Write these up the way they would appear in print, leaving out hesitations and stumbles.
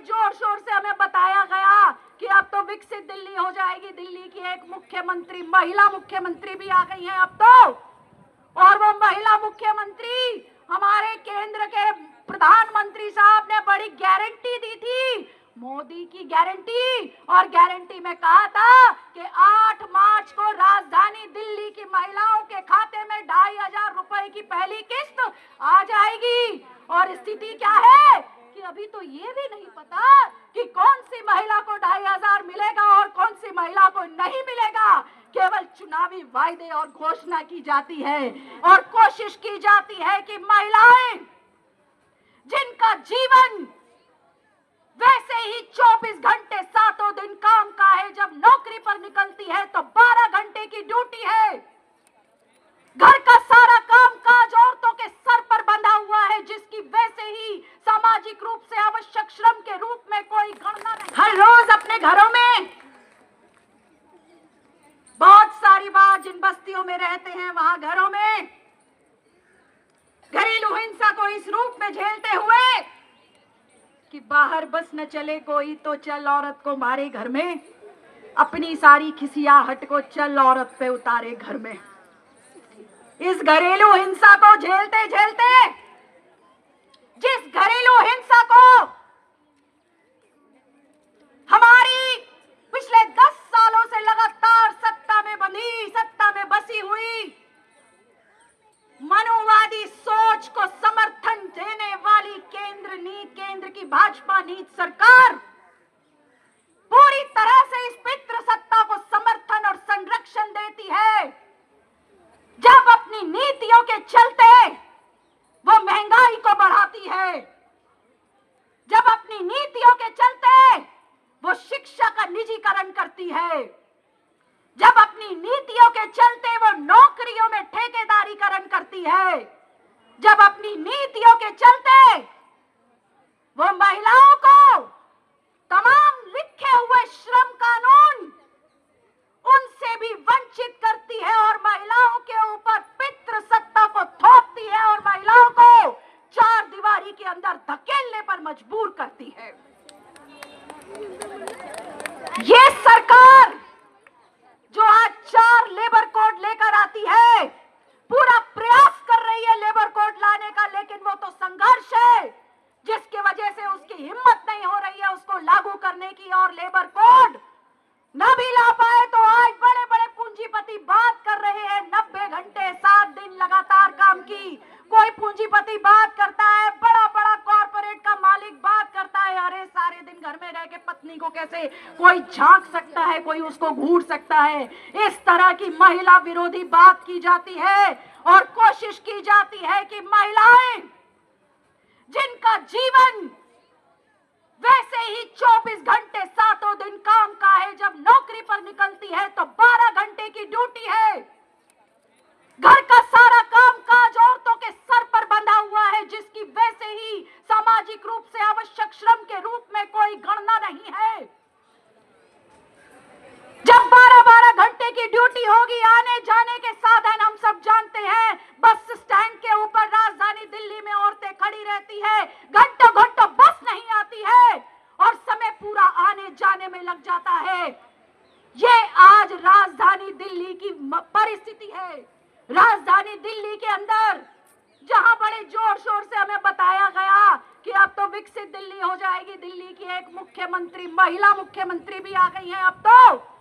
जोर शोर से हमें बताया गया कि अब तो विकसित दिल्ली हो जाएगी, दिल्ली की एक मुख्यमंत्री, महिला मुख्यमंत्री भी आ गई है अब तो। और वो महिला मुख्यमंत्री हमारे केंद्र के प्रधानमंत्री साहब ने बड़ी गारंटी दी थी, मोदी की गारंटी। और गारंटी में कहा था कि 8 मार्च को राजधानी दिल्ली की महिलाओं के खाते में 2500 रुपए की पहली किस्त आ जाएगी। और स्थिति क्या है कि अभी तो ये भी नहीं पता कि कौन सी महिला को 2500 मिलेगा और कौन सी महिला को नहीं मिलेगा। केवल चुनावी वायदे और घोषणा की जाती है और कोशिश की जाती है कि महिलाएं जिनका जीवन वैसे ही 24 घंटे 7 दिन काम का है, जब नौकरी पर निकलती है तो 12 घंटे की ड्यूटी है, घर का सारा काम काज औरतों के सर पर बंधा हुआ है, जिसकी वैसे ही सामाजिक रूप से आवश्यक श्रम के रूप में कोई गणना नहीं। हर रोज अपने घरों में बहुत सारी बार जिन बस्तियों में रहते हैं वहां घरों में घरेलू हिंसा को इस रूप में झेलते हुए कि बाहर बस न चले कोई तो चल औरत को मारे घर में, अपनी सारी खिसियाहट को चल औरत पे उतारे घर में। इस घरेलू हिंसा को झेलते झेलते, जिस घरेलू हिंसा को हमारी पिछले 10 सालों से लगातार सत्ता में बसी हुई मनुवादी सोच को समर्थन देने वाली केंद्र की भाजपा नीति सरकार पूरी तरह से इस पितृ सत्ता को समर्थन और संरक्षण देती है। जब अपनी नीतियों के चलते वो महंगाई को बढ़ाती है, जब अपनी नीतियों के चलते वो शिक्षा का निजीकरण करती है, जब अपनी नीतियों के चलते वो नौकरियों में ठेकेदारीकरण करती है, जब अपनी नीतियों के चलते वो महिलाओं को तमाम लिखे हुए श्रम कानून उनसे भी वंचित करती है और महिलाओं के ऊपर पितृ सत्ता को थोपती है और महिलाओं को चार दीवारी के अंदर धकेलने पर मजबूर करती है। ये सरकार जो आज 4 लेबर कोड लेकर आती है, पूरा प्रयास कर रही है लेबर कोड लाने का, लेकिन वो तो संघर्ष है जिसकी वजह से उसकी हिम्मत नहीं हो रही है उसको लागू करने की। और लेबर कोड न भी ला पाए तो आज बड़े बड़े पूंजीपति बात कर रहे हैं 90 घंटे 7 दिन लगातार काम की। कोई पूंजीपति बात करता है, बड़ा बड़ा कॉर्पोरेट का मालिक बात करता है, अरे सारे दिन घर में रह के पत्नी को कैसे कोई झांक सकता है, कोई उसको घूर सकता है। इस तरह की महिला विरोधी बात की जाती है और कोशिश की जाती है कि महिलाएं जिनका जीवन वैसे ही 24 घंटे 7 दिन काम का है, जब नौकरी पर निकलती है तो 12 घंटे की ड्यूटी है, घर का सारा काम काज औरतों के सर पर बंधा हुआ है, जिसकी वैसे ही सामाजिक रूप से आवश्यक श्रम के रूप में कोई गणना नहीं है। जब 12-12 घंटे की ड्यूटी होगी, आने जाने के साधन हम सब जानते हैं, बस स्टैंड के ऊपर राजधानी दिल्ली में औरतें खड़ी रहती है, घंटों घंटों बस नहीं आती है और समय पूरा आने जाने में लग जाता है। ये आज राजधानी दिल्ली की परिस्थिति है। राजधानी दिल्ली के अंदर जहां बड़े जोर शोर से हमें बताया गया कि अब तो विकसित दिल्ली हो जाएगी, दिल्ली की एक मुख्यमंत्री, महिला मुख्यमंत्री भी आ गई है अब तो।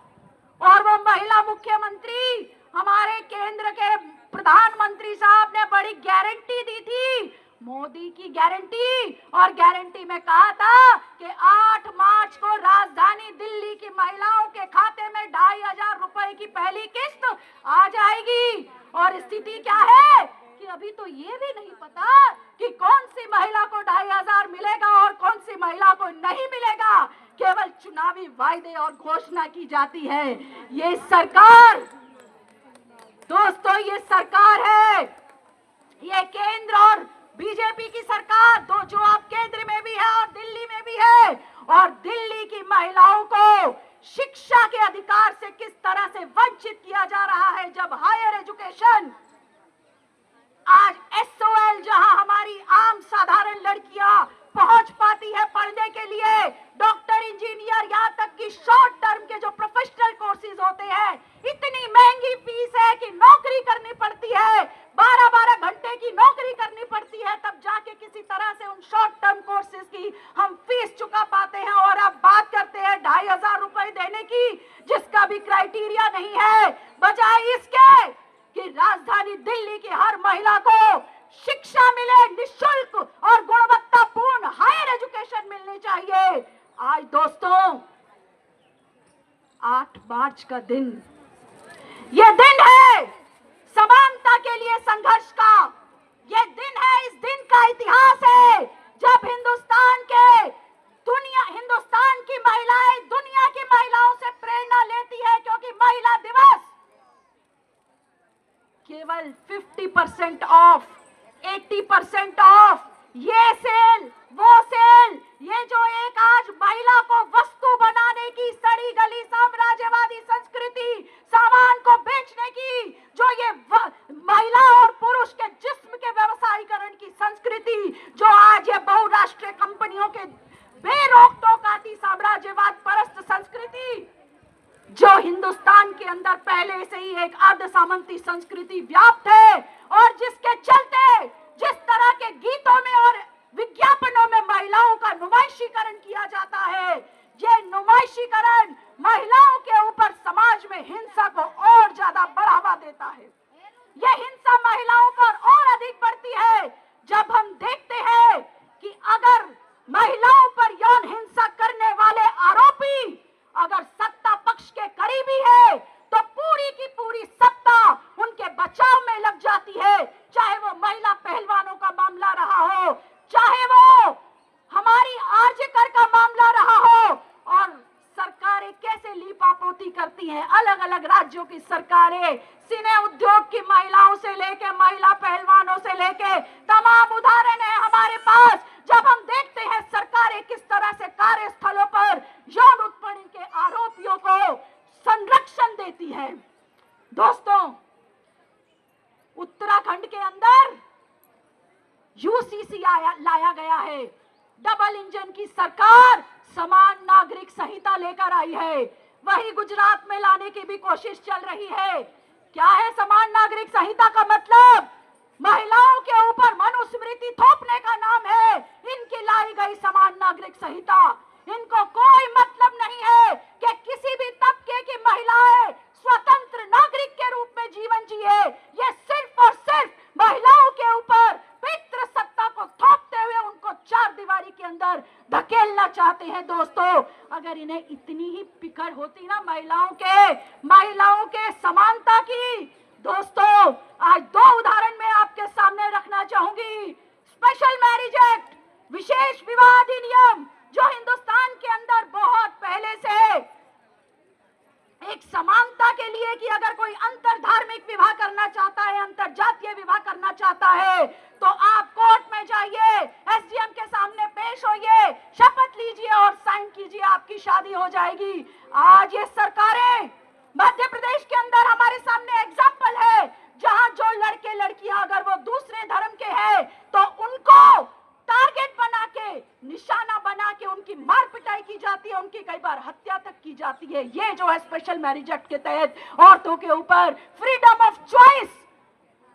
और वो महिला मुख्यमंत्री हमारे केंद्र के प्रधानमंत्री साहब ने बड़ी गारंटी दी थी, मोदी की गारंटी। और गारंटी में कहा था कि 8 मार्च को राजधानी दिल्ली की महिलाओं के खाते में 2500 रुपए की पहली किस्त आ जाएगी। और स्थिति क्या है कि अभी तो ये भी नहीं पता कि कौन सी महिला को 2500 मिलेगा और कौन सी महिला को नहीं मिलेगा। केवल चुनावी वायदे और घोषणा की जाती है। ये सरकार दोस्तों, ये सरकार है, ये केंद्र और बीजेपी की सरकार, दो जो आप केंद्र में भी है और दिल्ली में भी है। और दिल्ली की महिलाओं को शिक्षा के अधिकार से किस तरह से वंचित किया जा रहा है, जब हायर एजुकेशन आज SOL जहां हमारी आम साधारण लड़कियां पहुंच पाती है पढ़ने के लिए, रिजर्वेशन मिलनी चाहिए। आज दोस्तों 8 मार्च का दिन, ये दिन है समानता के लिए संघर्ष का, ये दिन है, इस दिन का इतिहास है जब हिंदुस्तान की महिलाएं दुनिया की महिलाओं से प्रेरणा लेती है, क्योंकि महिला दिवस केवल 50% ऑफ, 80% ऑफ, ये सेल वो सेल, ये जो एक आज महिला को वस्तु बनाने की सड़ी गली साम्राज्यवादी संस्कृति, सामान को बेचने की जो ये महिला और पुरुष के जिस्म के व्यवसायीकरण की संस्कृति, जो आज ये बहुराष्ट्रीय कंपनियों के बेरोक टोक आती साम्राज्यवाद परस्त संस्कृति, जो हिंदुस्तान के अंदर पहले से ही एक अर्ध सामंती संस्कृति व्याप्त है, और जिसके चलते जिस तरह के गीतों में और विज्ञापनों में महिलाओं का नुमाइशीकरण किया जाता है, ये नुमाइशीकरण महिलाओं के ऊपर समाज में हिंसा को और ज्यादा बढ़ावा देता है। ये हिंसा महिलाओं पर और अधिक बढ़ती है जब हम देखते हैं कि अगर महिलाओं पर यौन हिंसा करने वाले आरोपी अगर सत्ता पक्ष के करीबी है तो पूरी की पूरी सत्ता उनके बचाव में लग जाती है, चाहे वो महिला पहलवानों का मामला रहा हो, चाहे वो हमारी आरजेकर का मामला रहा हो। और सरकारें कैसे लीपापोती करती हैं, अलग अलग राज्यों की सरकारें सिने उद्योग की महिलाओं से लेके महिला पहलवानों से लेके तमाम उदाहरण है हमारे पास, जब हम देखते हैं सरकारें किस तरह से कार्यस्थलों पर यौन उत्पीड़न के आरोपियों को संरक्षण देती है। दोस्तों, उत्तराखंड के अंदर यूसीसी लाया गया है, डबल इंजन की सरकार समान नागरिक संहिता लेकर आई है, वही गुजरात में लाने की भी कोशिश चल रही है। क्या है समान नागरिक संहिता का मतलब? महिलाओं के ऊपर मनुस्मृति थोपने का नाम है इनकी लाई गई समान नागरिक संहिता। इनको कोई मतलब नहीं है कि किसी भी तबके की महिलाएं स्वतंत्र नागरिक के रूप में जीवन जिए, ये सिर्फ और सिर्फ महिलाओं के ऊपर पितृ सत्ता को थोपते हुए उनको चार दीवारी के अंदर धकेलना चाहते हैं। दोस्तों, अगर इन्हें इतनी ही फिक्र होती ना महिलाओं के समानता की, दोस्तों आज दो उदाहरण मैं आपके सामने रखना चाहूंगी। स्पेशल मैरिज एक्ट, विशेष विवाह अधिनियम, जो हिंदुस्तान के अंदर बहुत पहले से एक समानता के लिए कि अगर कोई अंतर धार्मिक विवाह करना चाहता है, अंतर जातीय विवाह करना चाहता है, तो आप कोर्ट में जाइए, एसडीएम के सामने पेश होइए, शपथ लीजिए और साइन कीजिए, आपकी शादी हो जाएगी। आज ये सरकारें, मध्य प्रदेश के अंदर हमारे सामने एग्जाम्पल है, जहां जो लड़के लड़कियां अगर वो दूसरे धर्म के हैं तो उनको टारगेट बना के, निशाना बना के उनकी मार पिटाई की जाती है, उनकी कई बार हत्या तक की जाती है। ये जो है स्पेशल मैरिज एक्ट के तहत औरतों के ऊपर फ्रीडम ऑफ चॉइस,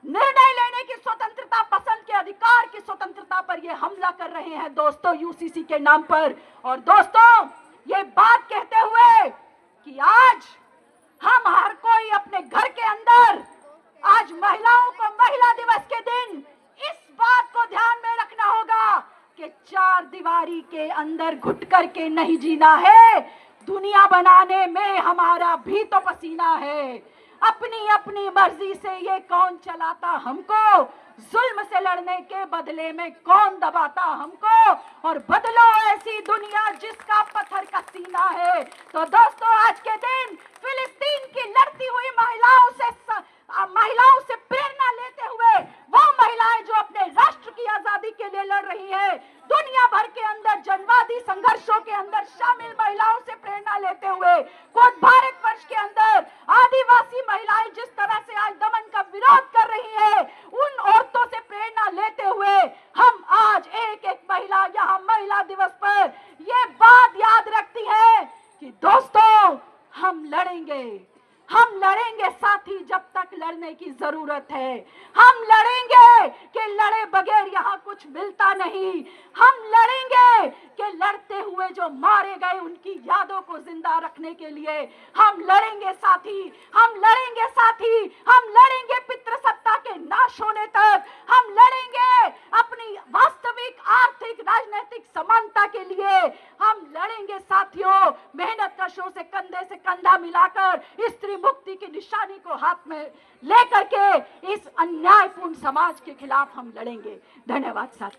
निर्णय लेने की स्वतंत्रता, पसंद के अधिकार की स्वतंत्रता पर ये हमला कर रहे हैं दोस्तों, यूसीसी के नाम पर। और दोस्तों, ये बात कहते हुए कि आज हम हर कोई अपने घर के अंदर, आज महिलाओं को महिला दिवस के दिन इस बात को ध्यान में रखना होगा कि चार दीवारी के अंदर घुट कर के नहीं जीना है, दुनिया बनाने में हमारा भी तो पसीना है। अपनी अपनी मर्जी से ये कौन चलाता हमको, जुल्म से लड़ने के बदले में कौन दबाता हमको, और बदलो ऐसी दुनिया जिसका पत्थर का सीना है। तो दोस्तों, आज के दिन फिलिस्तीन की लड़ती हुई महिलाओं से प्रेरणा लेते हुए, वो महिलाएं जो अपने राष्ट्र की आजादी के लिए लड़ रही है, दुनिया भर के अंदर जनवादी संघर्षों के अंदर शामिल महिलाओं से प्रेरणा लेते हुए, खुद भारतवर्ष के अंदर आदिवासी महिलाएं जिस तरह से आज दमन का विरोध कर रही है, उन औरतों से प्रेरणा लेते हुए हम आज एक एक महिला यहाँ महिला दिवस पर ये बात याद रखती है कि दोस्तों, हम लड़ेंगे साथी जब तक लड़ने की जरूरत है। हम लड़ेंगे कि लड़े बगैर यहाँ कुछ मिलता नहीं। हम लड़ेंगे कि लड़ते हुए जो मारे गए उनकी यादों को जिंदा रखने के लिए हम लड़ेंगे साथी, हम लड़ेंगे साथी, हम लड़ेंगे पितृसत्ता के नाश होने तक। हम लड़ेंगे अपनी वास्तविक आर्थिक राजनीतिक समानता के वर्षों से कंधे से कंधा मिलाकर स्त्री मुक्ति की निशानी को हाथ में लेकर के इस अन्यायपूर्ण समाज के खिलाफ हम लड़ेंगे। धन्यवाद साथी।